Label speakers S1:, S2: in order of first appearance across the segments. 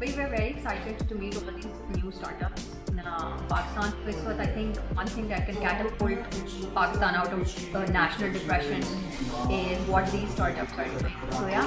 S1: We were very excited to meet all these new startups in Pakistan. Because I think one thing that can catapult Pakistan out of the national depression is what these startups are doing. So yeah.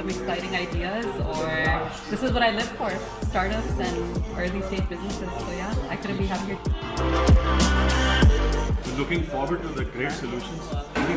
S2: some exciting ideas, or this is what I live for, startups and early stage businesses. So yeah, I couldn't be happier.
S3: Looking forward to the great solutions. Really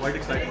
S3: Quite excited.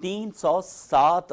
S4: 307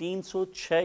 S4: 306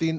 S5: $3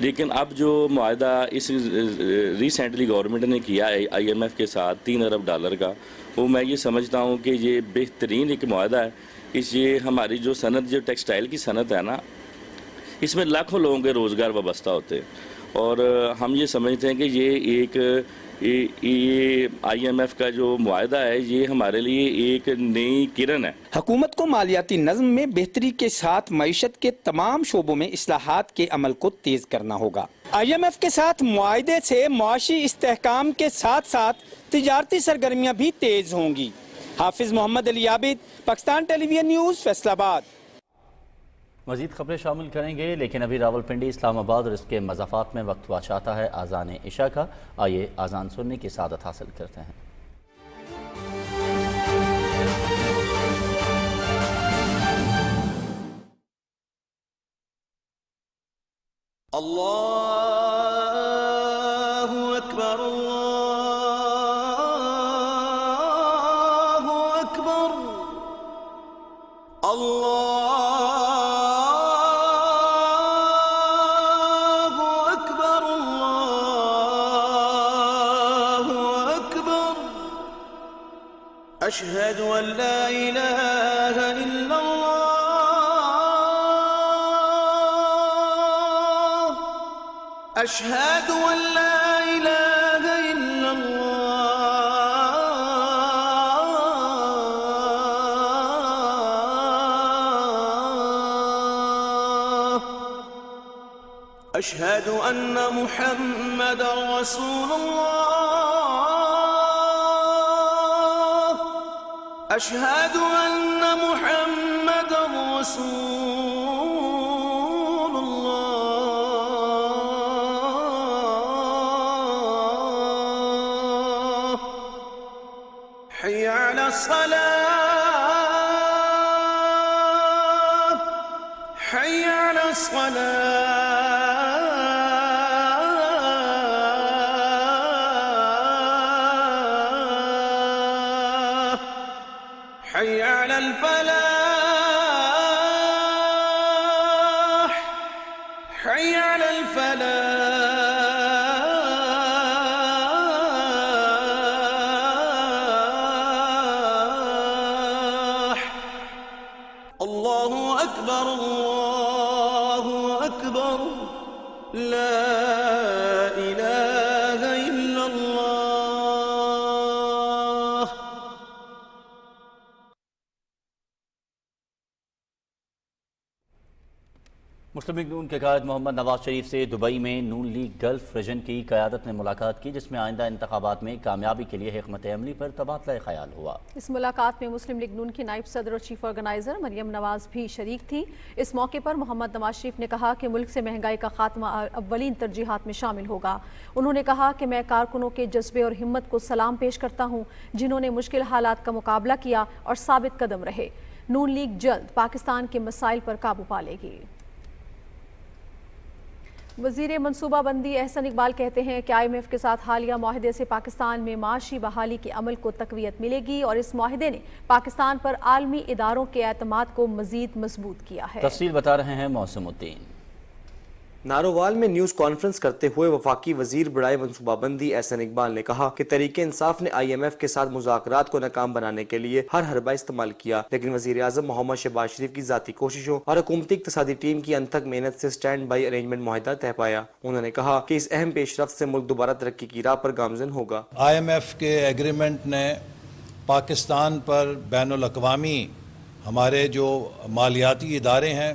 S6: لیکن اب جو معاہدہ اس recently government نے کیا ہے IMF کے ساتھ $3 ارب کا، وہ میں یہ سمجھتا ہوں کہ یہ بہترین ایک معاہدہ ہے۔ یہ ہماری جو صنعت، جو ٹیکسٹائل کی صنعت ہے نا، اس میں لاکھوں لوگوں کے روزگار وابستہ ہوتے ہیں، اور ہم یہ سمجھتے ہیں کہ یہ IMF کا جو معاہدہ ہے یہ ہمارے لیے ایک نئی کرن ہے۔
S7: حکومت کو مالیاتی نظم میں بہتری کے ساتھ معیشت کے تمام شعبوں میں اصلاحات کے عمل کو تیز کرنا ہوگا۔ IMF کے ساتھ معاہدے سے معاشی استحکام کے ساتھ ساتھ تجارتی سرگرمیاں بھی تیز ہوں گی۔ حافظ محمد علی عابد، پاکستان ٹیلی ویژن نیوز، فیصل آباد۔
S4: مزید خبریں شامل کریں گے، لیکن ابھی راولپنڈی، اسلام آباد اور اس کے مضافات میں وقت ہوا چاہتا ہے اذان عشاء کا۔ آئیے اذان سننے کی سعادت حاصل کرتے ہیں۔
S8: اللہ اکبر، اللہ اکبر، اللہ أشهد أن لا إله إلا الله، أشهد أن لا إله إلا الله، أشهد أن محمدا رسول الله، أشهد أن محمدا رسول الله، حي على الصلاة، حي على الصلاة، حي على الفلاح، حي على الفلاح، الله أكبر، الله أكبر، لا إله إلا الله۔
S4: مسلم لیگ نون کے قائد محمد نواز شریف سے دبئی میں نون لیگ گلف ریجن کی قیادت نے ملاقات کی، جس میں آئندہ انتخابات میں کامیابی کے لیے حکمت عملی پر تبادلہ خیال ہوا۔ اس
S9: ملاقات میں مسلم لیگ نون کی نائب صدر اور چیف آرگنائزر مریم نواز بھی شریک تھی۔ اس موقع پر محمد نواز شریف نے کہا کہ ملک سے مہنگائی کا خاتمہ اولین ترجیحات میں شامل ہوگا۔ انہوں نے کہا کہ میں کارکنوں کے جذبے اور ہمت کو سلام پیش کرتا ہوں، جنہوں نے مشکل حالات کا مقابلہ کیا اور ثابت قدم رہے۔ نون لیگ جلد پاکستان کے مسائل پر قابو پا لے گی۔ وزیر منصوبہ بندی احسن اقبال کہتے ہیں کہ IMF کے ساتھ حالیہ معاہدے سے پاکستان میں معاشی بحالی کے عمل کو تقویت ملے گی اور اس معاہدے نے پاکستان پر عالمی اداروں کے اعتماد کو مزید مضبوط کیا ہے۔
S4: تفصیل بتا رہے ہیں موسم الدین۔
S10: نارووال میں نیوز کانفرنس کرتے ہوئے وفاقی وزیر برائے منصوبہ بندی احسن اقبال نے کہا کہ تحریک انصاف نے IMF کے ساتھ مذاکرات کو ناکام بنانے کے لیے ہر حربہ استعمال کیا، لیکن وزیر اعظم محمد شہباز شریف کی ذاتی کوششوں اور حکومتی اقتصادی ٹیم کی انتھک محنت سے سٹینڈ بائی ارینجمنٹ معاہدہ طے پایا۔ انہوں نے کہا کہ اس اہم پیش رفت سے ملک دوبارہ ترقی کی راہ پر گامزن ہوگا۔
S11: IMF کے ایگریمنٹ نے پاکستان پر بین الاقوامی ہمارے جو مالیاتی ادارے ہیں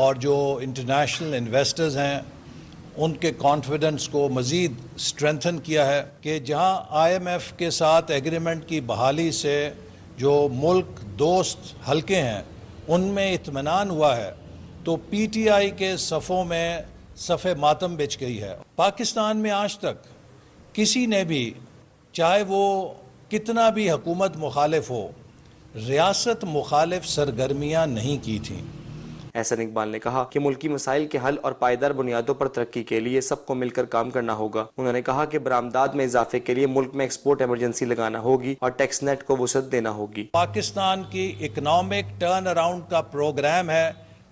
S11: اور جو انٹرنیشنل انویسٹرز ہیں ان کے کانفیڈنس کو مزید سٹرینتھن کیا ہے کہ جہاں IMF کے ساتھ ایگریمنٹ کی بحالی سے جو ملک دوست حلقے ہیں ان میں اطمینان ہوا ہے، تو PTI کے صفوں میں صف ماتم بچ گئی ہے۔ پاکستان میں آج تک کسی نے بھی، چاہے وہ کتنا بھی حکومت مخالف ہو، ریاست مخالف سرگرمیاں نہیں کی تھیں۔
S10: احسن اقبال نے کہا کہ ملکی مسائل کے حل اور پائیدار بنیادوں پر ترقی کے لیے سب کو مل کر کام کرنا ہوگا۔ انہوں نے کہا کہ برآمدات میں اضافے کے لیے ملک میں ایکسپورٹ ایمرجنسی لگانا ہوگی اور ٹیکس نیٹ کو وسعت دینا ہوگی۔
S11: پاکستان کی اکنامک ٹرن اراؤنڈ کا پروگرام ہے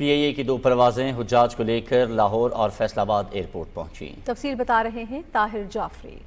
S4: PIA کی 2 پروازیں حجاج کو لے کر لاہور اور فیصل آباد ایئرپورٹ پہنچی۔
S9: تفصیل بتا رہے ہیں Tahir Jafri.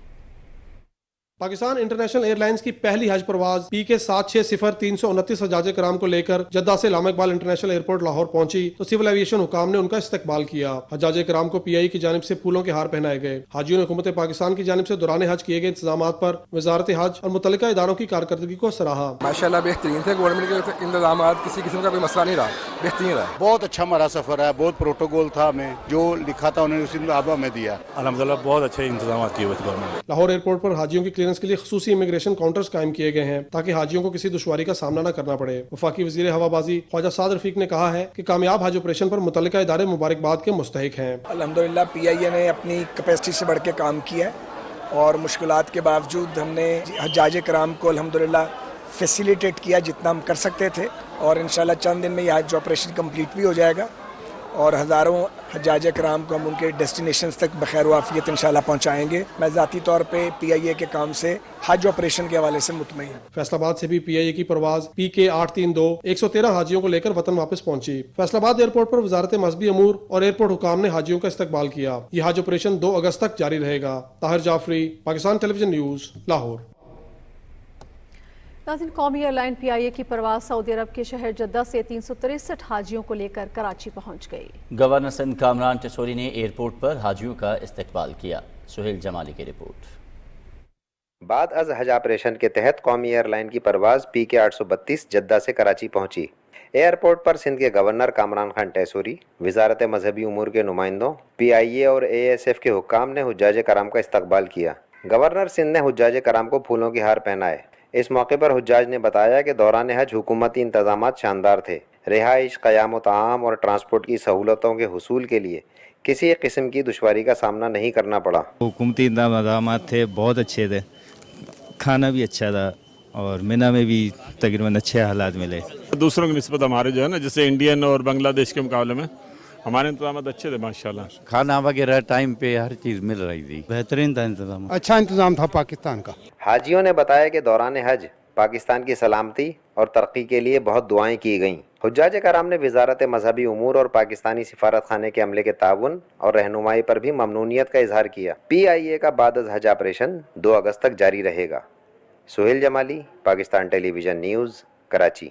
S12: Pakistan international airlines کی پہلی حج پرواز PK 760-329 حجاج کرام کو لے کر جدہ سے علامہ اقبال انٹرنیشنل ایئرپورٹ لاہور پہنچی تو سول ایویشن حکام نے ان کا استقبال کیا۔ حجاج کرام کو PIA کی جانب سے پھولوں کے ہار پہنائے گئے۔ حاجیوں نے حکومت پاکستان کی جانب سے دوران حج کیے گئے انتظامات پر وزارت حج اور متعلقہ اداروں کی کارکردگی کو سراہا۔
S1: ماشاءاللہ بہترین تھے، گورنمنٹ کے انتظامات کسی قسم کا کوئی مسئلہ نہیں رہا، بہترین رہا۔
S2: بہت اچھا ہمارا سفر ہے، بہت پروٹوکول تھا، ہمیں جو لکھا تھا انہوں نے اسی مطابق ہمیں دیا۔ الحمدللہ بہت اچھے انتظامات کیے ہوئے تھے گورنمنٹ نے۔
S12: لاہور ایئرپورٹ پر حاجیوں کی کلیئرنس کے لیے خصوصی امیگریشن کاؤنٹرز قائم کیے گئے ہیں تاکہ حاجیوں کو کسی دشواری کا سامنا نہ کرنا پڑے۔ وفاقی وزیر ہوا بازی خواجہ سعد رفیق نے کہا ہے کہ کامیاب حج آپریشن پر متعلقہ ادارے مبارکباد کے مستحق ہیں۔
S13: الحمدللہ PIA نے اپنی کیپیسٹی سے بڑھ کے کام کیا ہے اور مشکلات کے باوجود ہم نے حجاج کرام کو الحمدللہ فیسیلیٹیٹ کیا جتنا ہم کر سکتے تھے، اور انشاءاللہ چند دن میں یہ حج آپریشن کمپلیٹ بھی ہو جائے گا اور ہزاروں حجاج کرام کو ہم ان کے ڈیسٹینیشنز تک بخیر و عافیت انشاءاللہ پہنچائیں گے۔ میں ذاتی طور پہ PIA کے کام سے حج آپریشن کے حوالے سے مطمئن ہوں۔
S12: فیصل آباد سے بھی PIA کی پرواز PK 832 113 حاجیوں کو لے کر وطن واپس پہنچی۔ فیصل آباد ایئرپورٹ پر وزارت مذہبی امور اور ایئرپورٹ حکام نے حاجیوں کا استقبال کیا۔ یہ حج آپریشن 2 اگست تک جاری رہے گا۔ طاہر جعفری، پاکستان ٹیلی ویژن نیوز، لاہور۔
S9: ناظرین، قومی ایئر لائن PIA کی پرواز سعودی عرب کے شہر جدہ سے 363 حاجیوں کو لے کر کراچی پہنچ گئی۔
S4: گورنر سندھ کامران ٹیسوری نے ایئرپورٹ پر حاجیوں کا استقبال کیا۔ سہیل جمالی کی رپورٹ۔
S14: بعد از حج آپریشن کے تحت قومی ایئر لائن کی پرواز PK 832 جدہ سے کراچی پہنچی۔ ایئرپورٹ پر سندھ کے گورنر کامران خان ٹیسوری، وزارت مذہبی امور کے نمائندوں، PIA اور ASF کے حکام نے حجاج کرام کا استقبال کیا۔ گورنر سندھ نے حجاج کرام کو پھولوں کے ہار پہنائے۔ اس موقع پر حجاج نے بتایا کہ دوران حج حکومتی انتظامات شاندار تھے۔ رہائش، قیام و طعام اور ٹرانسپورٹ کی سہولتوں کے حصول کے لیے کسی قسم کی دشواری کا سامنا نہیں کرنا پڑا۔
S15: حکومتی انتظامات تھے، بہت اچھے تھے، کھانا بھی اچھا تھا اور مینا میں بھی تقریباً اچھے حالات ملے۔
S16: دوسروں کی نسبت ہمارے جو ہے نا، جیسے انڈین اور بنگلہ دیش کے مقابلے میں ہمارے انتظامات اچھے تھے ماشاءاللہ۔
S15: کھانا وغیرہ ٹائم پہ ہر چیز مل رہی تھی، بہترین تھا انتظام،
S17: اچھا انتظام تھا پاکستان کا۔
S14: حاجیوں نے بتایا کہ دوران حج پاکستان کی سلامتی اور ترقی کے لیے بہت دعائیں کی گئیں۔ حجاج کرام نے وزارت مذہبی امور اور پاکستانی سفارت خانے کے عملے کے تعاون اور رہنمائی پر بھی ممنونیت کا اظہار کیا۔ PIA کا بعد از حج آپریشن 2 اگست تک جاری رہے گا۔ سہیل جمالی، پاکستان ٹیلی ویژن نیوز، کراچی۔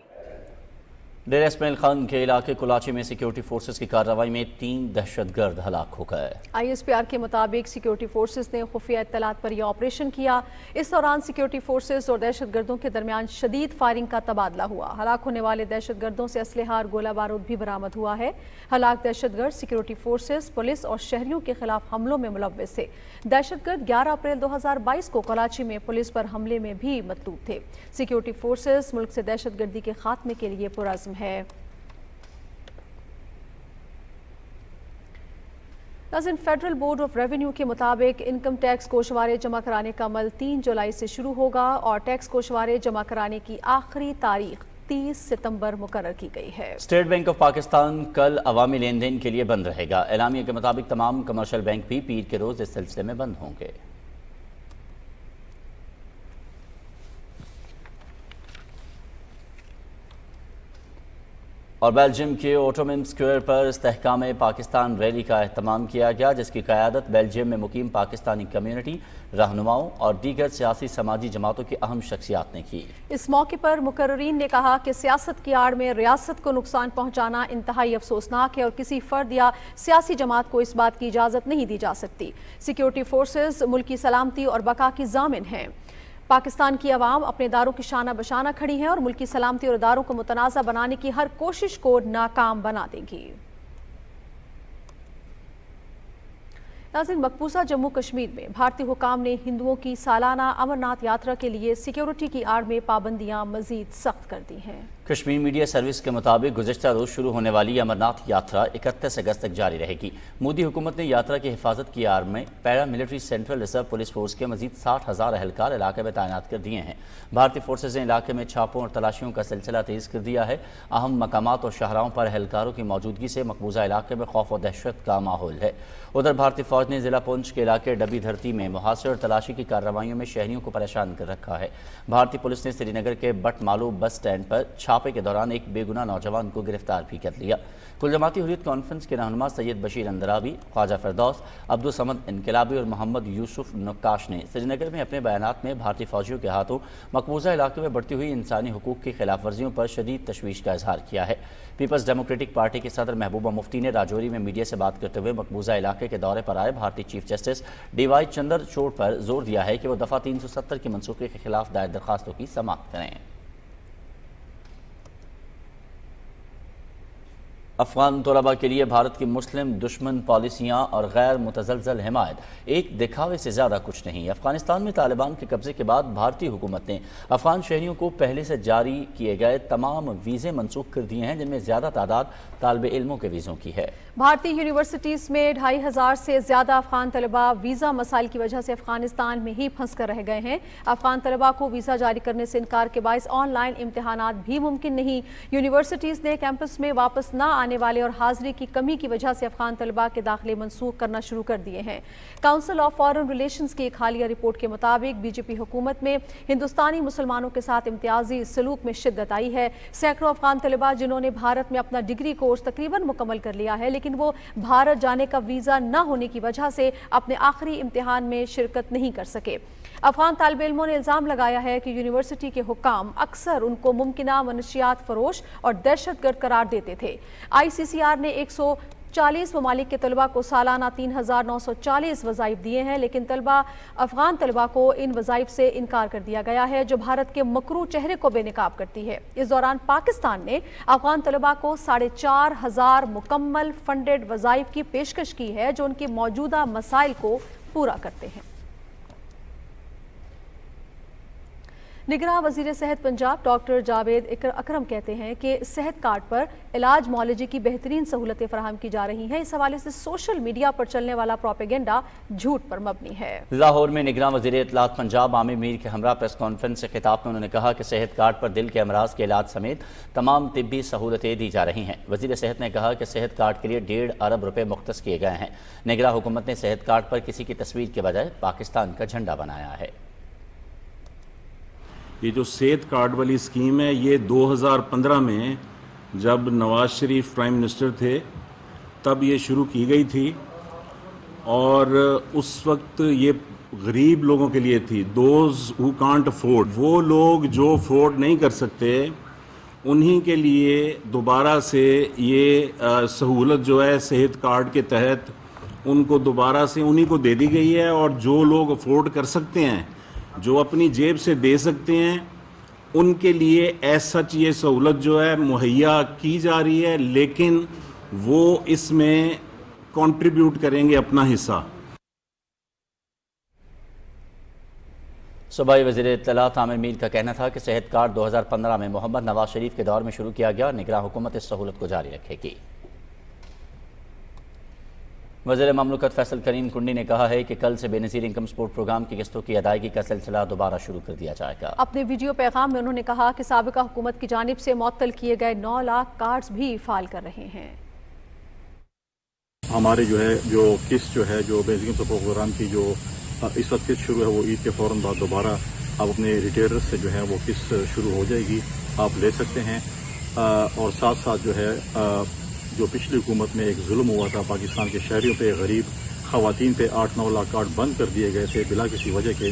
S4: ڈیرہ اسماعیل خان کے علاقے کلاچی میں سیکیورٹی فورسز کی کارروائی میں 3 دہشت گرد ہلاک ہو گئے۔
S9: ISPR کے مطابق سیکیورٹی فورسز نے خفیہ اطلاعات پر یہ آپریشن کیا۔ اس دوران سیکیورٹی فورسز اور دہشت گردوں کے درمیان شدید فائرنگ کا تبادلہ ہوا۔ ہلاک ہونے والے دہشت گردوں سے اسلحہ اور گولہ بارود بھی برآمد ہوا ہے۔ ہلاک دہشت گرد سیکیورٹی فورسز، پولیس اور شہریوں کے خلاف حملوں میں ملوث تھے۔ دہشت گرد 11 اپریل 2022 کو کراچی میں پولیس پر حملے میں بھی مطلوب تھے۔ سیکیورٹی فورسز ملک سے دہشت گردی کے خاتمے کے لیے پرعزم ہے۔ ناظرین، فیڈرل بورڈ آف ریونیو کے مطابق انکم ٹیکس گوشوارے جمع کرانے کا عمل 3 جولائی سے شروع ہوگا اور ٹیکس گوشوارے جمع کرانے کی آخری تاریخ 30 ستمبر مقرر کی گئی ہے۔
S4: اسٹیٹ بینک آف پاکستان کل عوامی لین دین کے لیے بند رہے گا۔ اعلامیہ کے مطابق تمام کمرشل بینک بھی پیر کے روز اس سلسلے میں بند ہوں گے۔ اور بیلجیم کے اوٹومن اسکوائر پر استحکام پاکستان ریلی کا اہتمام کیا گیا، جس کی قیادت بیلجیم میں مقیم پاکستانی کمیونٹی، رہنماؤں اور دیگر سیاسی سماجی جماعتوں کی اہم شخصیات نے کی۔
S9: اس موقع پر مقررین نے کہا کہ سیاست کی آڑ میں ریاست کو نقصان پہنچانا انتہائی افسوسناک ہے اور کسی فرد یا سیاسی جماعت کو اس بات کی اجازت نہیں دی جا سکتی۔ سیکیورٹی فورسز ملک کی سلامتی اور بقا کی ضامن ہیں۔ پاکستان کی عوام اپنے اداروں کی شانہ بشانہ کھڑی ہیں اور ملک کی سلامتی اور اداروں کو متنازع بنانے کی ہر کوشش کو ناکام بنا دے گی۔ ناظرین، مقبوضہ جموں کشمیر میں بھارتی حکام نے ہندوؤں کی سالانہ امرناتھ یاترا کے لیے سیکیورٹی کی آڑ میں پابندیاں مزید سخت کر دی ہیں۔
S4: کشمیر میڈیا سروس کے مطابق گزشتہ روز شروع ہونے والی امرناتھ یاترا 31 اگست تک جاری رہے گی۔ مودی حکومت نے یاترا کی حفاظت کی آڑ میں paramilitary central reserve police force کے مزید 60,000 اہلکار علاقے میں تعینات کر دیے ہیں۔ بھارتی فورسز نے علاقے میں چھاپوں اور تلاشیوں کا سلسلہ تیز کر دیا ہے۔ اہم مقامات اور شاہراہوں پر اہلکاروں کی موجودگی سے مقبوضہ علاقے میں خوف و دہشت کا ماحول ہے۔ ادھر بھارتی فوج نے ضلع پونچھ کے علاقے ڈبی دھرتی میں محاصرے اور تلاشی کی کارروائیوں میں شہریوں کو پریشان کر رکھا ہے۔ بھارتی پولیس نے سری نگر کے بٹ مالو بس سٹینڈ پر چھاپے سراپے کے دوران ایک بے گناہ نوجوان کو گرفتار بھی کر لیا۔ کل جماعتی حریت کانفرنس کے رہنما سید بشیر اندرابی، خواجہ فردوس، عبدالصمد انقلابی اور محمد یوسف نقاش نے سری نگر میں اپنے بیانات میں بھارتی فوجیوں کے ہاتھوں مقبوضہ علاقے میں بڑھتی ہوئی انسانی حقوق کی خلاف ورزیوں پر شدید تشویش کا اظہار کیا ہے۔ پیپلز ڈیموکریٹک پارٹی کے صدر محبوبہ مفتی نے راجوری میں میڈیا سے بات کرتے ہوئے مقبوضہ علاقے کے دورے پر آئے بھارتی chief justice D Y Chandrachud پر زور دیا ہے کہ وہ دفعہ 370 کی منسوخی کے خلاف دائر درخواستوں کی سماعت کریں۔ افغان طلباء کے لیے بھارت کی مسلم دشمن پالیسیاں اور غیر متزلزل حمایت ایک دکھاوے سے زیادہ کچھ نہیں۔ افغانستان میں طالبان کے قبضے کے بعد بھارتی حکومت نے افغان شہریوں کو پہلے سے جاری کیے گئے تمام ویزے منسوخ کر دیے ہیں، جن میں زیادہ تعداد طالب علموں کے ویزوں کی ہے۔
S9: بھارتی یونیورسٹیز میں 2500 سے زیادہ افغان طلباء ویزا مسائل کی وجہ سے افغانستان میں ہی پھنس کر رہ گئے ہیں۔ افغان طلباء کو ویزا جاری کرنے سے انکار کے باعث آن لائن امتحانات بھی ممکن نہیں۔ یونیورسٹیز نے کیمپس میں واپس نہ آنے والے اور حاضری کی کمی کی وجہ سے افغان طلباء کے داخلے منسوخ کرنا شروع کر دیے ہیں۔ کونسل آف فارن ریلیشنز کی ایک حالیہ رپورٹ کے مطابق بی جے پی حکومت میں ہندوستانی مسلمانوں کے ساتھ امتیازی سلوک میں شدت آئی ہے۔ سینکڑوں افغان طلباء جنہوں نے بھارت میں اپنا ڈگری کورس تقریباً مکمل کر لیا ہے، لیکن وہ بھارت جانے کا ویزا نہ ہونے کی وجہ سے اپنے آخری امتحان میں شرکت نہیں کر سکے۔ افغان طالب علموں نے الزام لگایا ہے کہ یونیورسٹی کے حکام اکثر ان کو ممکنہ منشیات فروش اور دہشت گرد قرار دیتے تھے۔ آئی سی سی آر نے 140 ممالک کے طلباء کو سالانہ 3940 وظائف دیے ہیں، لیکن افغان طلباء کو ان وظائف سے انکار کر دیا گیا ہے جو بھارت کے مکروہ چہرے کو بے نقاب کرتی ہے۔ اس دوران پاکستان نے افغان طلباء کو 4500 مکمل فنڈڈ وظائف کی پیشکش کی ہے جو ان کے موجودہ مسائل کو پورا کرتے ہیں۔ نگراں وزیر صحت پنجاب ڈاکٹر جاوید اکرم کہتے ہیں کہ صحت کارڈ پر علاج معالجے کی بہترین سہولتیں فراہم کی جا رہی ہیں۔ اس حوالے سے سوشل میڈیا پر چلنے والا پروپیگنڈا جھوٹ پر مبنی ہے۔
S4: لاہور میں نگراں وزیر اطلاعات پنجاب عامر میر کے ہمراہ پریس کانفرنس سے خطاب میں انہوں نے کہا کہ صحت کارڈ پر دل کے امراض کے علاج سمیت تمام طبی سہولتیں دی جا رہی ہیں۔ وزیر صحت نے کہا کہ صحت کارڈ کے لیے 1.5 ارب روپے مختص کیے گئے ہیں۔ نگراں حکومت نے صحت کارڈ پر کسی کی تصویر کے بجائے پاکستان کا جھنڈا بنایا ہے۔
S16: یہ جو صحت کارڈ والی اسکیم ہے، یہ 2015 میں جب نواز شریف پرائم منسٹر تھے تب یہ شروع کی گئی تھی، اور اس وقت یہ غریب لوگوں کے لیے تھی، دوز ہو کانٹ افورڈ، وہ لوگ جو افورڈ نہیں کر سکتے انہی کے لیے دوبارہ سے یہ سہولت جو ہے صحت کارڈ کے تحت ان کو دوبارہ سے انہی کو دے دی گئی ہے، اور جو لوگ افورڈ کر سکتے ہیں، جو اپنی جیب سے دے سکتے ہیں، ان کے لیے ایز سچ یہ سہولت جو ہے مہیا کی جا رہی ہے، لیکن وہ اس میں کنٹریبیوٹ کریں گے اپنا حصہ۔
S4: صوبائی وزیر اطلاعات عامر میر کا کہنا تھا کہ صحت کارڈ 2015 میں محمد نواز شریف کے دور میں شروع کیا گیا، نگراں حکومت اس سہولت کو جاری رکھے گی۔ وزیر مملکت فیصل کریم کنڈی نے کہا ہے کہ کل سے بے نظیر انکم سپورٹ پروگرام کی قسطوں کی ادائیگی کا سلسلہ دوبارہ شروع کر دیا جائے گا۔
S9: اپنے ویڈیو پیغام میں انہوں نے کہا کہ سابقہ حکومت کی جانب سے معطل کیے گئے 9 لاکھ کارڈز بھی فعال کر رہے ہیں۔
S18: ہمارے جو قسط جو ہے جو بے نظیر انکم سپورٹ پروگرام کی جو اس وقت قسط شروع ہے، وہ عید کے فوراً بعد دوبارہ آپ اپنے ریٹیلر سے جو ہے وہ قسط شروع ہو جائے گی، آپ لے سکتے ہیں۔ اور ساتھ ساتھ جو پچھلی حکومت میں ایک ظلم ہوا تھا پاکستان کے شہریوں پہ، غریب خواتین پہ 8-9 لاکھ کارڈ بند کر دیے گئے تھے بلا کسی وجہ کے،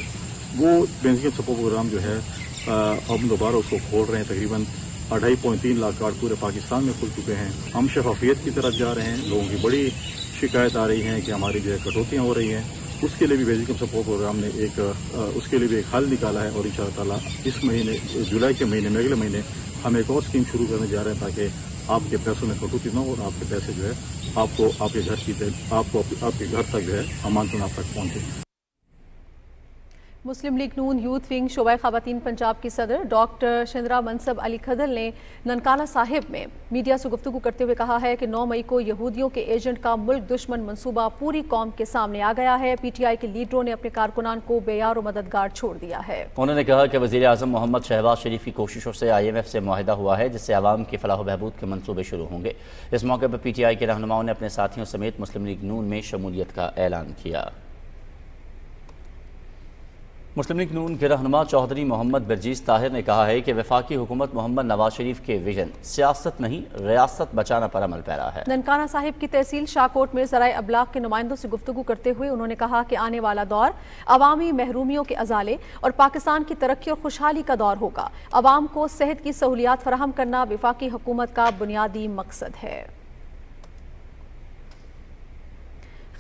S18: وہ بے نظیر سپورٹ پروگرام جو ہے اب دوبارہ اس کو کھول رہے ہیں۔ تقریباً 2.5-3 لاکھ کارڈ پورے پاکستان میں کھل چکے ہیں۔ ہم شفافیت کی طرف جا رہے ہیں، لوگوں کی بڑی شکایت آ رہی ہیں کہ ہماری کٹوتیاں ہو رہی ہیں، اس کے لیے بھی بے نظیر سپورٹ پروگرام نے اس کے لیے بھی ایک حل نکالا ہے، اور انشاءاللہ تعالیٰ اس مہینے جولائی کے مہینے میں اگلے مہینے ہم ایک اور اسکیم شروع کرنے جا رہے ہیں تاکہ آپ کے پیسوں میں کٹوتی نہ ہو، اور آپ کے پیسے جو ہے آپ کو آپ کے گھر تک جو ہے امانتاً آپ تک پہنچے۔
S9: مسلم لیگ نون یوتھ ونگ شعبہ خواتین پنجاب کی صدر ڈاکٹر شندرا منصب علی کھدل نے ننکانہ صاحب میں میڈیا سے گفتگو کرتے ہوئے کہا ہے کہ 9 مئی کو یہودیوں کے ایجنٹ کا ملک دشمن منصوبہ پوری قوم کے سامنے آ گیا ہے۔ پی ٹی آئی کے لیڈروں نے اپنے کارکنان کو بے یار و مددگار چھوڑ دیا ہے۔
S4: انہوں نے کہا کہ وزیر اعظم محمد شہباز شریف کی کوششوں سے IMF سے معاہدہ ہوا ہے، جس سے عوام کی فلاح و بہبود کے منصوبے شروع ہوں گے۔ اس موقع پر پی ٹی آئی کے رہنماؤں نے اپنے ساتھیوں سمیت مسلم لیگ نون میں شمولیت کا اعلان کیا۔ مسلم لیگ نون کے رہنما چودھری محمد برجیز طاہر نے کہا ہے کہ وفاقی حکومت محمد نواز شریف کے ویژن سیاست نہیں ریاست بچانا پر عمل پیرا ہے۔
S9: ننکانہ صاحب کی تحصیل شاہکوٹ میں ذرائع ابلاغ کے نمائندوں سے گفتگو کرتے ہوئے انہوں نے کہا کہ آنے والا دور عوامی محرومیوں کے ازالے اور پاکستان کی ترقی اور خوشحالی کا دور ہوگا۔ عوام کو صحت کی سہولیات فراہم کرنا وفاقی حکومت کا بنیادی مقصد ہے۔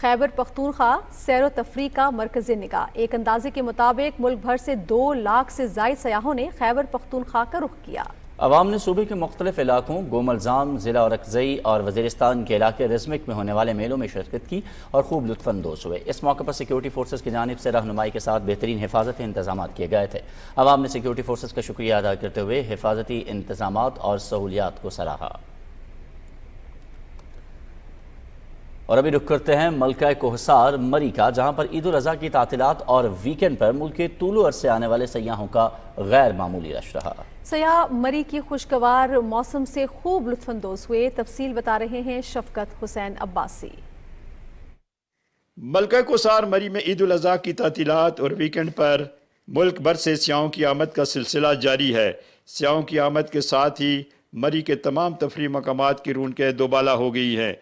S9: خیبر پختونخوا سیر و تفریح کا مرکز نگاہ، ایک اندازے کے مطابق ملک بھر سے 2 لاکھ سے زائد سیاحوں نے خیبر پختونخوا کا رخ کیا۔
S4: عوام نے صوبے کے مختلف علاقوں گوم الزام، ضلع اورکزئی اور وزیرستان کے علاقے رزمک میں ہونے والے میلوں میں شرکت کی اور خوب لطف اندوز ہوئے۔ اس موقع پر سیکیورٹی فورسز کی جانب سے رہنمائی کے ساتھ بہترین حفاظتی انتظامات کیے گئے تھے۔ عوام نے سیکیورٹی فورسز کا شکریہ ادا کرتے ہوئے حفاظتی انتظامات اور سہولیات کو سراہا۔ اور ابھی رخ کرتے ہیں ملکہ کوہسار مری کا، جہاں پر عید الاضحیٰ کی تعطیلات اور ویکینڈ پر ملک کے طول و عرض سے آنے والے سیاحوں کا غیر معمولی رش رہا۔
S9: سیاح مری کی خوشگوار موسم سے خوب لطف اندوز ہوئے، تفصیل بتا رہے ہیں شفقت حسین عباسی۔
S19: ملکہ کوہسار مری میں عید الاضحیٰ کی تعطیلات اور ویکینڈ پر ملک بھر سے سیاحوں کی آمد کا سلسلہ جاری ہے۔ سیاحوں کی آمد کے ساتھ ہی مری کے تمام تفریح مقامات کی رونقیں دوبالا ہو گئی ہیں۔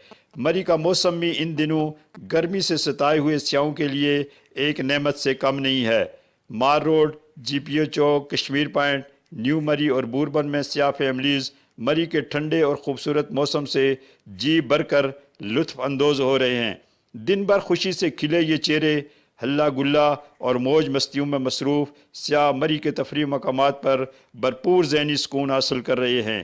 S19: مری کا موسم بھی ان دنوں گرمی سے ستائے ہوئے سیاحوں کے لیے ایک نعمت سے کم نہیں ہے۔ مار روڈ، جی پی او چوک، کشمیر پوائنٹ، نیو مری اور بوربن میں سیاح فیملیز مری کے ٹھنڈے اور خوبصورت موسم سے جی بھر کر لطف اندوز ہو رہے ہیں۔ دن بھر خوشی سے کھلے یہ چہرے ہلا گلا اور موج مستیوں میں مصروف سیاح مری کے تفریح مقامات پر بھرپور ذہنی سکون حاصل کر رہے ہیں۔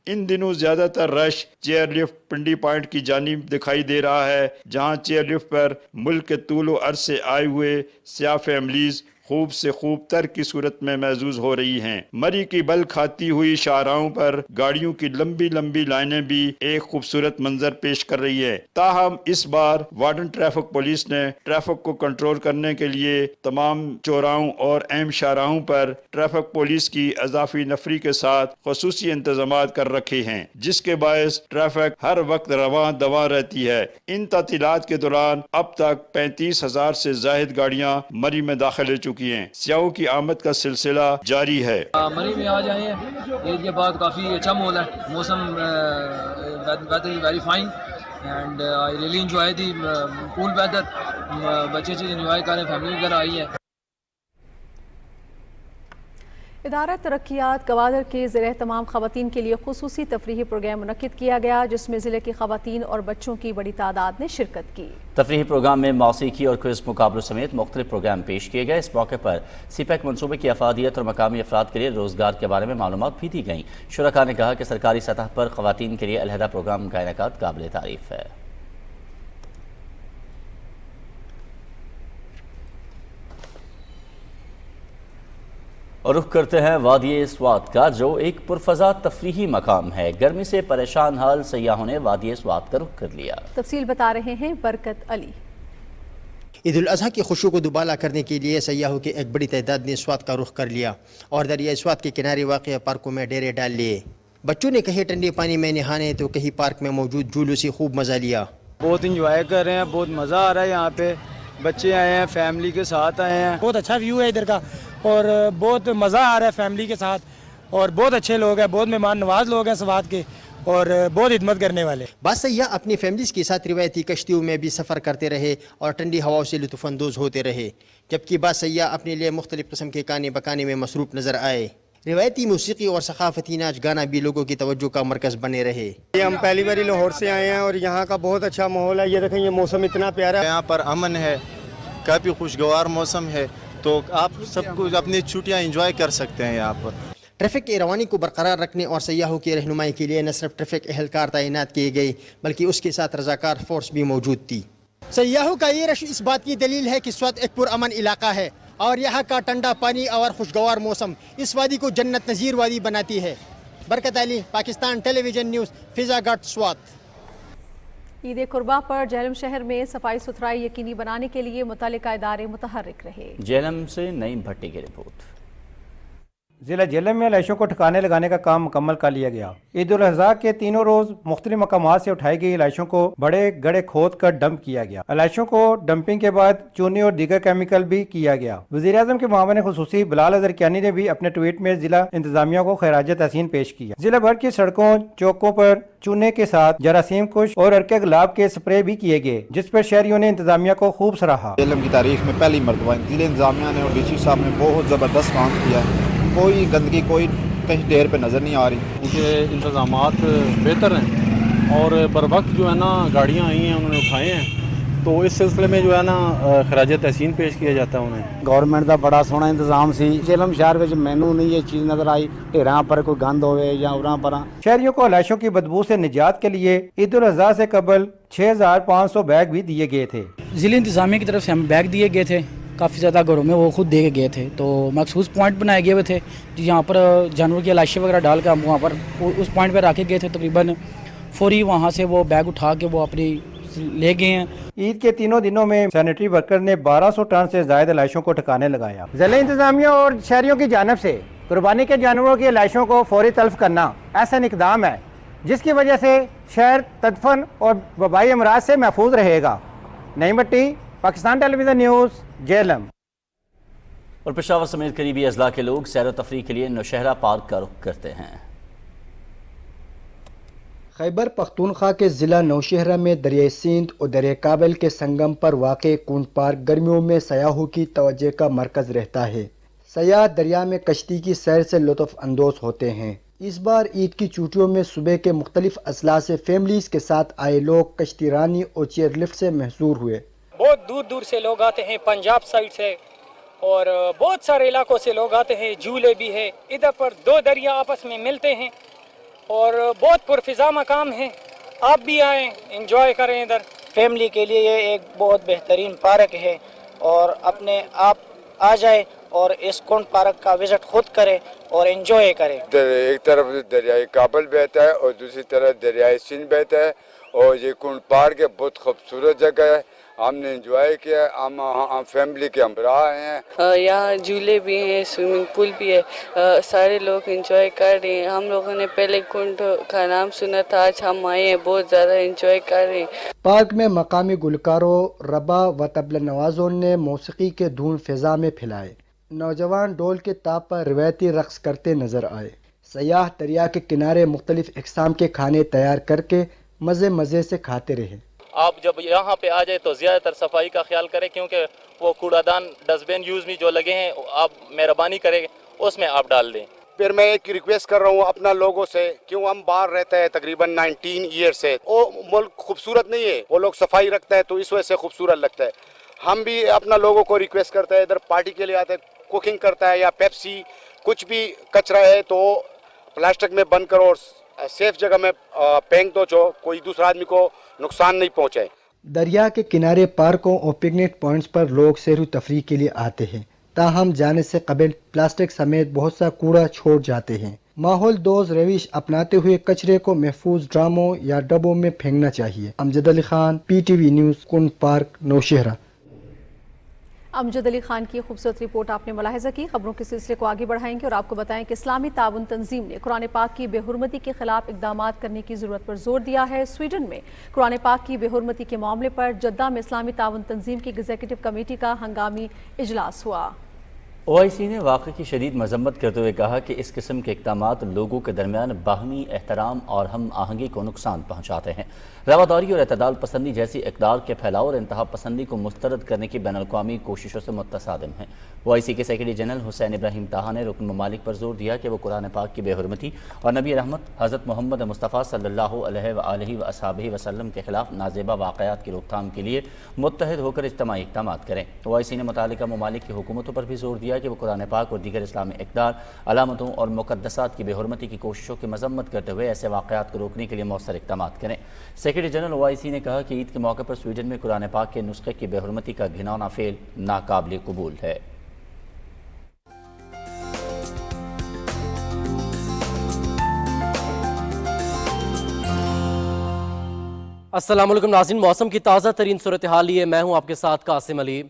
S19: ان دنوں زیادہ تر رش چیئر لفٹ پنڈی پوائنٹ کی جانب دکھائی دے رہا ہے، جہاں چیئر لفٹ پر ملک کے طول و عرض سے آئے ہوئے سیاح فیملیز خوب سے خوب تر کی صورت میں محظوظ ہو رہی ہیں۔ مری کی بل کھاتی ہوئی شاہراہوں پر گاڑیوں کی لمبی لمبی لائنیں بھی ایک خوبصورت منظر پیش کر رہی ہے۔ تاہم اس بار وارڈن ٹریفک پولیس نے ٹریفک کو کنٹرول کرنے کے لیے تمام چوراہوں اور اہم شاہراہوں پر ٹریفک پولیس کی اضافی نفری کے ساتھ خصوصی انتظامات کر رکھے ہیں، جس کے باعث ٹریفک ہر وقت رواں دواں رہتی ہے۔ ان تعطیلات کے دوران اب تک 35,000 سے زائد گاڑیاں مری میں داخل ہو چکی ہیں۔ سیاحوں کی آمد کا سلسلہ جاری ہے۔
S20: مری میں آ جائیں عید کے بعد کافی اچھا ماحول ہے، موسم very fine and I really enjoy the cool weather, بچے انجوائے کر رہے ہیں، فیملی وغیرہ آئی ہے۔
S9: ادارہ ترقیات گوادر کے زیر اہتمام خواتین کے لیے خصوصی تفریحی پروگرام منعقد کیا گیا، جس میں ضلع کی خواتین اور بچوں کی بڑی تعداد نے شرکت کی۔
S4: تفریحی پروگرام میں موسیقی اور کوئز مقابلوں سمیت مختلف پروگرام پیش کیے گئے۔ اس موقع پر سی پیک منصوبے کی افادیت اور مقامی افراد کے لیے روزگار کے بارے میں معلومات بھی دی گئیں۔ شرکاء نے کہا کہ سرکاری سطح پر خواتین کے لیے علیحدہ پروگرام کا انعقاد قابل تعریف ہے۔ اور رخ کرتے ہیں وادی سوات کا، جو ایک پرفضا تفریحی مقام ہے۔ گرمی سے پریشان حال سیاحوں نے وادی سوات کا رخ کر لیا۔
S9: تفصیل بتا رہے ہیں برکت علی۔
S3: عید الاضحیٰ کی خوشیوں کو دوبالا کرنے کے لیے سیاحوں کی ایک بڑی تعداد نے سوات کا رخ کر لیا اور دریائے سوات کے کنارے واقع پارکوں میں ڈیرے ڈال لیے۔ بچوں نے کہیں ٹھنڈے پانی میں نہانے تو کہیں پارک میں موجود جھولوں سے خوب مزہ لیا۔
S21: بہت انجوائے کر رہے ہیں، بہت مزہ آ رہا ہے یہاں پہ، بچے آئے ہیں، فیملی کے ساتھ آئے ہیں۔
S22: بہت اچھا ویو ہے ادھر کا اور بہت مزہ آ رہا ہے فیملی کے ساتھ، اور بہت اچھے لوگ ہیں، بہت مہمان نواز لوگ ہیں سوات کے اور بہت خدمت کرنے والے۔
S3: بعض سیاح اپنی فیملیز کے ساتھ روایتی کشتیوں میں بھی سفر کرتے رہے اور ٹھنڈی ہواؤں سے لطف اندوز ہوتے رہے، جبکہ بعض سیاح اپنے لیے مختلف قسم کے گانے بکانے میں مصروف نظر آئے۔ روایتی موسیقی اور ثقافتی ناچ گانا بھی لوگوں کی توجہ کا مرکز بنے رہے۔
S21: ہم پہلی باری لاہور سے آئے ہیں اور یہاں کا بہت اچھا ماحول ہے، یہ دیکھیں یہ موسم اتنا پیارا ہے،
S5: یہاں پر امن ہے، کافی خوشگوار موسم ہے، تو آپ سب کچھ اپنی چھٹیاں انجوائے کر سکتے ہیں یہاں پر۔
S3: ٹریفک کی روانی کو برقرار رکھنے اور سیاحوں کی رہنمائی کے لیے نہ صرف ٹریفک اہلکار تعینات کیے گئے بلکہ اس کے ساتھ رضاکار فورس بھی موجود تھی۔ سیاحوں کا یہ رش اس بات کی دلیل ہے کہ سوات ایک پرامن علاقہ ہے اور یہاں کا ٹھنڈا پانی اور خوشگوار موسم اس وادی کو جنت نظیر وادی بناتی ہے۔ برکت علی، پاکستان ٹیلی ویژن نیوز، فضا گھاٹ، سوات۔
S9: عید قربہ پر جہلم شہر میں صفائی ستھرائی یقینی بنانے کے لیے متعلقہ ادارے متحرک رہے۔
S4: جہلم سے نعیم بھٹی کی رپورٹ۔
S22: ضلع جہلم میں لاشوں کو ٹھکانے لگانے کا کام مکمل کر لیا گیا۔ عید الاضحیٰ کے تینوں روز مختلف مقامات سے اٹھائی گئی لاشوں کو بڑے گڑھے کھود کر ڈمپ کیا گیا۔ لاشوں کو ڈمپنگ کے بعد چونے اور دیگر کیمیکل بھی کیا گیا۔ وزیر اعظم کے معاون خصوصی بلال اظہر کیانی نے بھی اپنے ٹویٹ میں ضلع انتظامیہ کو خراج تحسین پیش کیا۔ ضلع بھر کی سڑکوں چوکوں پر چونے کے ساتھ جراثیم کش اور ارکے گلاب کے سپرے بھی کیے گئے، جس پر شہریوں نے انتظامیہ کو خوب سراہا۔
S23: جہلم کی تاریخ میں پہلی مرتبہ ضلع انتظامیہ نے اور ڈی سی صاحب نے بہت زبردست کام کیا ہے۔ کوئی گندگی کوئی کہیں ڈیر پہ نظر نہیں آ رہی۔
S6: ان کے انتظامات بہتر ہیں اور بر وقت جو ہے نا گاڑیاں آئی ہیں انہوں نے اٹھائے ہیں، تو اس سلسلے میں جو ہے نا خراج تحسین پیش کیا جاتا ہے انہیں۔
S17: گورنمنٹ کا بڑا سونا انتظام سی۔ جہلم شہر میں مینو نہیں یہ چیز نظر آئی ڈھیراں پر کوئی گند ہوئے یا اراں پراں۔
S22: شہریوں کو لاشوں کی بدبو سے نجات کے لیے عید الاضحیٰ سے قبل 6500 بیگ بھی دیے گئے تھے۔
S24: ضلع انتظامیہ کی طرف سے ہم بیگ دیے گئے تھے، کافی زیادہ گھروں میں وہ خود دے کے گئے تھے، تو مخصوص پوائنٹ بنائے گئے ہوئے تھے جہاں پر جانور کی لاشیں وغیرہ ڈال کر ہم وہاں پر اس پوائنٹ پہ رکھے گئے تھے۔ تقریباً فوری وہاں سے وہ بیگ اٹھا کے وہ اپنی لے گئے ہیں۔
S22: عید کے تینوں دنوں میں سینیٹری ورکر نے 1200 ٹن سے زائد لاشوں کو ٹھکانے لگایا۔ ضلع انتظامیہ اور شہریوں کی جانب سے قربانی کے جانوروں کی لاشوں کو فوری تلف کرنا ایسا اقدام ہے جس کی وجہ سے شہر تدفن اور وبائی امراض سے محفوظ رہے گا۔ نئی مٹی، پاکستان ٹیلی ویژن نیوز، جہلم۔
S4: اور پشاور سمیت قریبی اضلاع کے لوگ سیر و تفریح کے لیے نوشہرہ پارک کا رخ کرتے ہیں۔
S3: خیبر پختونخوا کے ضلع نوشہرہ میں دریائے سندھ اور دریائے کابل کے سنگم پر واقع کنڈ پارک گرمیوں میں سیاحوں کی توجہ کا مرکز رہتا ہے۔ سیاح دریا میں کشتی کی سیر سے لطف اندوز ہوتے ہیں۔ اس بار عید کی چھٹیوں میں صوبے کے مختلف اضلاع سے فیملیز کے ساتھ آئے لوگ کشتی رانی اور چیئر لفٹ سے محظور ہوئے۔
S24: بہت دور دور سے لوگ آتے ہیں، پنجاب سائڈ سے اور بہت سارے علاقوں سے لوگ آتے ہیں۔ جھولے بھی ہے، ادھر پر دو دریا آپس میں ملتے ہیں اور بہت پرفضا مقام ہے۔ آپ بھی آئیں، انجوائے کریں ادھر۔
S25: فیملی کے لیے یہ ایک بہت بہترین پارک ہے اور اپنے آپ آ جائے اور اس کنڈ پارک کا وزٹ خود کرے اور انجوائے کرے۔
S7: ایک طرف دریائے کابل بہتا ہے اور دوسری طرف دریائے سندھ بہتا ہے اور یہ کنڈ پارک ہے، بہت خوبصورت جگہ ہے۔ ہم نے انجوائے کیا، ہم فیملی کے ہمراہ ہیں۔
S8: یہاں جھولے بھی ہیں، سوئمنگ پول بھی ہے، سارے لوگ انجوائے کر رہے ہیں۔ ہم لوگوں نے پہلے کنڈ کا نام سنا تھا، آج ہم آئے ہیں، بہت زیادہ انجوائے کر رہے ہیں۔
S3: پارک میں مقامی گلکاروں، ربا و طبلہ نوازوں نے موسیقی کے دھن فضا میں پھیلائے۔ نوجوان ڈول کے تاب پر روایتی رقص کرتے نظر آئے۔ سیاح دریا کے کنارے مختلف اقسام کے کھانے تیار کر کے مزے سے کھاتے رہے۔
S10: آپ جب یہاں پہ آ جائے تو زیادہ تر صفائی کا خیال کریں، کیونکہ وہ کوڑا دان ڈسٹ بین یوز بھی جو لگے ہیں آپ مہربانی کریں اس میں آپ ڈال دیں۔
S2: پھر میں ایک ریکویسٹ کر رہا ہوں اپنا لوگوں سے، کیوں ہم باہر رہتے ہیں تقریباً 19 ایئر سے، وہ ملک خوبصورت نہیں ہے، وہ لوگ صفائی رکھتا ہے تو اس وجہ سے خوبصورت لگتا ہے۔ ہم بھی اپنا لوگوں کو ریکویسٹ کرتے ہیں، ادھر پارٹی کے لیے آتے ہیں، کوکنگ کرتا ہے یا پیپسی کچھ بھی کچرا ہے تو پلاسٹک میں بند کرو اور سیف جگہ میں پھینک دو جو کوئی دوسرا آدمی کو نقصان نہیں پہنچائے۔
S3: دریا کے کنارے پارکوں اور پکنک پوائنٹس پر لوگ سیر و تفریح کے لیے آتے ہیں، تاہم جانے سے قبل پلاسٹک سمیت بہت سا کوڑا چھوڑ جاتے ہیں۔ ماحول دوز روش اپناتے ہوئے کچرے کو محفوظ ڈراموں یا ڈبوں میں پھینکنا چاہیے۔ امجد علی خان، PTV نیوز، کنڈ پارک، نوشہرہ۔
S9: امجد علی خان کی خوبصورت رپورٹ آپ نے ملاحظہ کی۔ خبروں کے سلسلے کو آگے بڑھائیں گے اور آپ کو بتائیں کہ اسلامی تعاون تنظیم نے قرآن پاک کی بے حرمتی کے خلاف اقدامات کرنے کی ضرورت پر زور دیا ہے۔ سویڈن میں قرآن پاک کی بے حرمتی کے معاملے پر جدہ میں اسلامی تعاون تنظیم کی ایگزیکٹو کمیٹی کا ہنگامی اجلاس ہوا۔
S4: OIC نے واقعے کی شدید مذمت کرتے ہوئے کہا کہ اس قسم کے اقدامات لوگوں کے درمیان باہمی احترام اور ہم آہنگی کو نقصان پہنچاتے ہیں۔ رواداری اور اعتدال پسندی جیسی اقدار کے پھیلاؤ اور انتہا پسندی کو مسترد کرنے کی بین الاقوامی کوششوں سے متصادم ہیں۔ OIC کے سیکرٹری جنرل حسین ابراہیم طاہا نے رکن ممالک پر زور دیا کہ وہ قرآن پاک کی بے حرمتی اور نبی رحمت حضرت محمد مصطفیٰ صلی اللہ علیہ وآلہ وصحبہ وسلم کے خلاف نازیبا واقعات کی روک تھام کے لیے متحد ہو کر اجتماعی اقدامات کریں۔ OIC نے متعلقہ ممالک کی حکومتوں پر بھی زور دیا کہ وہ قرآن پاک اور دیگر اسلامی اقدار، علامتوں اور مقدسات کی بے حرمتی کی کوششوں کی مذمت کرتے ہوئے ایسے واقعات کو روکنے کے لیے مؤثر اقدامات کریں۔ سیکرٹری جنرل OIC نے کہا کہ عید کے موقع پر سویڈن میں قرآن پاک کے نسخے کی بے حرمتی کا گھناؤنا فعل ناقابل قبول ہے۔
S11: السلام علیکم ناظرین، موسم کی تازہ ترین صورتحال لیے میں ہوں آپ کے ساتھ قاسم علی۔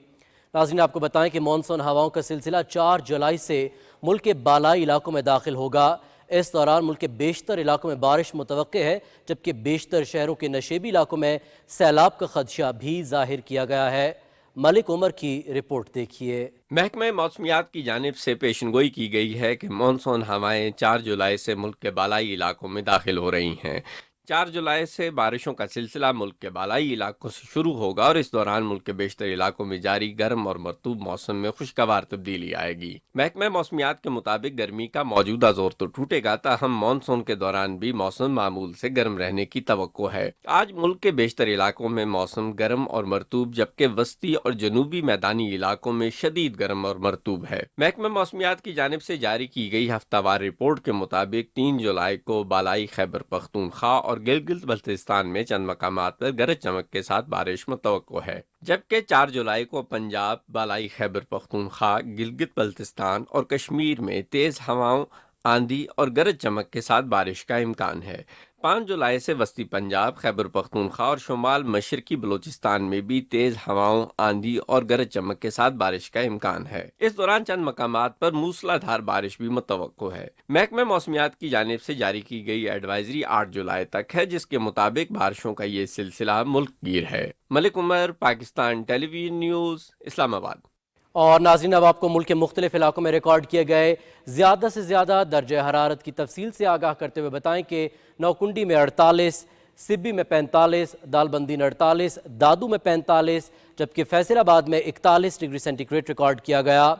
S11: ناظرین آپ کو بتائیں کہ مانسون ہواؤں کا سلسلہ 4 جولائی سے ملک کے بالائی علاقوں میں داخل ہوگا۔ اس دوران ملک کے بیشتر علاقوں میں بارش متوقع ہے، جبکہ بیشتر شہروں کے نشیبی علاقوں میں سیلاب کا خدشہ بھی ظاہر کیا گیا ہے۔ ملک عمر کی رپورٹ دیکھیے۔
S26: محکمہ موسمیات کی جانب سے پیشنگوئی کی گئی ہے کہ مانسون ہوائیں 4 جولائی سے ملک کے بالائی علاقوں میں داخل ہو رہی ہیں۔ 4 جولائی سے بارشوں کا سلسلہ ملک کے بالائی علاقوں سے شروع ہوگا اور اس دوران ملک کے بیشتر علاقوں میں جاری گرم اور مرطوب موسم میں خوشگوار تبدیلی آئے گی۔ محکمہ موسمیات کے مطابق گرمی کا موجودہ زور تو ٹوٹے گا، تاہم مانسون کے دوران بھی موسم معمول سے گرم رہنے کی توقع ہے۔ آج ملک کے بیشتر علاقوں میں موسم گرم اور مرطوب، جبکہ وسطی اور جنوبی میدانی علاقوں میں شدید گرم اور مرطوب ہے۔ محکمہ موسمیات کی جانب سے جاری کی گئی ہفتہ وار رپورٹ کے مطابق 3 جولائی کو بالائی خیبر پختونخوا اور گلگت بلتستان میں چند مقامات پر گرج چمک کے ساتھ بارش متوقع ہے، جبکہ 4 جولائی کو پنجاب، بالائی خیبر پختونخوا، گلگت بلتستان اور کشمیر میں تیز ہواؤں، آندھی اور گرج چمک کے ساتھ بارش کا امکان ہے۔ 5 جولائی سے وسطی پنجاب، خیبر پختونخوا اور شمال مشرقی بلوچستان میں بھی تیز ہواؤں، آندھی اور گرج چمک کے ساتھ بارش کا امکان ہے۔ اس دوران چند مقامات پر موسلا دھار بارش بھی متوقع ہے۔ محکمہ موسمیات کی جانب سے جاری کی گئی ایڈوائزری 8 جولائی تک ہے، جس کے مطابق بارشوں کا یہ سلسلہ ملک گیر ہے۔ ملک عمر، پاکستان ٹیلی ویژن نیوز، اسلام آباد۔
S11: اور ناظرین، اب آپ کو ملک کے مختلف علاقوں میں ریکارڈ کیے گئے زیادہ سے زیادہ درجہ حرارت کی تفصیل سے آگاہ کرتے ہوئے بتائیں کہ نوکنڈی میں 48، سبی میں 45، دالبندی میں 48، دادو میں 45، جبکہ فیصل آباد میں 41 ڈگری سینٹی گریڈ ریکارڈ کیا گیا۔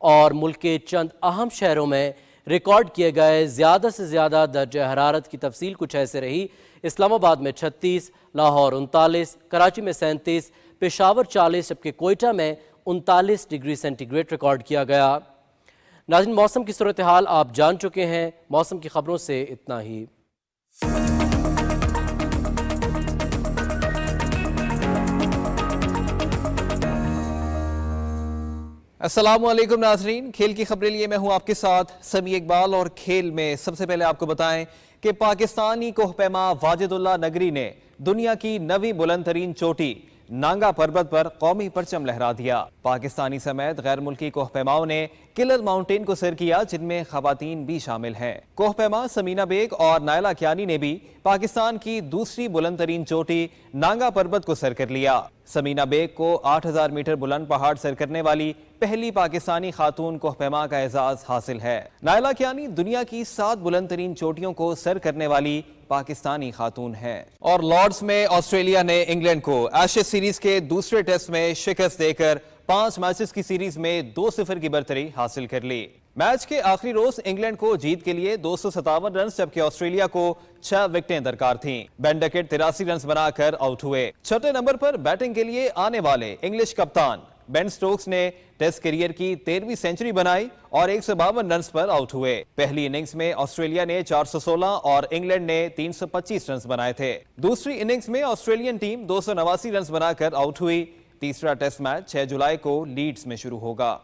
S11: اور ملک کے چند اہم شہروں میں ریکارڈ کیے گئے زیادہ سے زیادہ درجہ حرارت کی تفصیل کچھ ایسے رہی۔ اسلام آباد میں 36، لاہور 39، کراچی میں 37، پشاور 40، جبکہ کوئٹہ میں 39 ڈگری سینٹی گریڈ ریکارڈ کیا گیا۔ ناظرین، موسم کی صورتحال آپ جان چکے ہیں۔ موسم کی خبروں سے اتنا ہی۔
S12: السلام علیکم ناظرین، کھیل کی خبریں لیے میں ہوں آپ کے ساتھ سمیع اقبال۔ اور کھیل میں سب سے پہلے آپ کو بتائیں کہ پاکستانی کوہ پیما واجد اللہ نگری نے دنیا کی 9ویں بلند ترین چوٹی نانگا پربت پر قومی پرچم لہرا دیا۔ پاکستانی سمیت غیر ملکی کوہ پیماؤں نے کلر ماؤنٹین کو سر کیا، جن میں خواتین بھی شامل ہیں۔ کوہ پیما سمینا بیگ اور نائلہ کیانی نے بھی پاکستان کی دوسری بلند ترین چوٹی نانگا پربت کو سر کر لیا۔ سمینا بیگ کو 8000 میٹر بلند پہاڑ سر کرنے والی پہلی پاکستانی خاتون کوہ پیما کا اعزاز حاصل ہے۔ نائلہ کیانی دنیا کی 7 بلند ترین چوٹیوں کو سر کرنے والی پاکستانی خاتون ہے۔ اور لارڈز میں آسٹریلیا نے انگلینڈ کو ایشز سیریز کے دوسرے ٹیسٹ میں شکست دے کر 5 میچز کی سیریز میں 2-0 کی برتری حاصل کر لی۔ میچ کے آخری روز انگلینڈ کو جیت کے لیے 257 رنز، جبکہ آسٹریلیا کو 6 وکٹیں درکار تھیں۔ بین ڈکٹ 83 رنز بنا کر آؤٹ ہوئے۔ چھٹے نمبر پر بیٹنگ کے لیے آنے والے انگلش کپتان بین سٹوکس نے ٹیسٹ کیریئر کی 13ویں سینچری بنائی اور 152 رنز پر آؤٹ ہوئے۔ پہلی اننگز میں آسٹریلیا نے 416 اور انگلینڈ نے 325 رنز بنائے تھے۔ دوسری اننگز میں آسٹریلین ٹیم 289 رنز بنا کر آؤٹ ہوئی۔ تیسرا ٹیسٹ میچ 6 جولائی کو لیڈز میں شروع ہوگا۔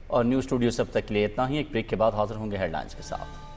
S4: اور نیوز اسٹوڈیو سے اب تک کے لیے اتنا ہی۔ ایک بریک کے بعد حاضر ہوں گے ہیڈ لائنز کے ساتھ۔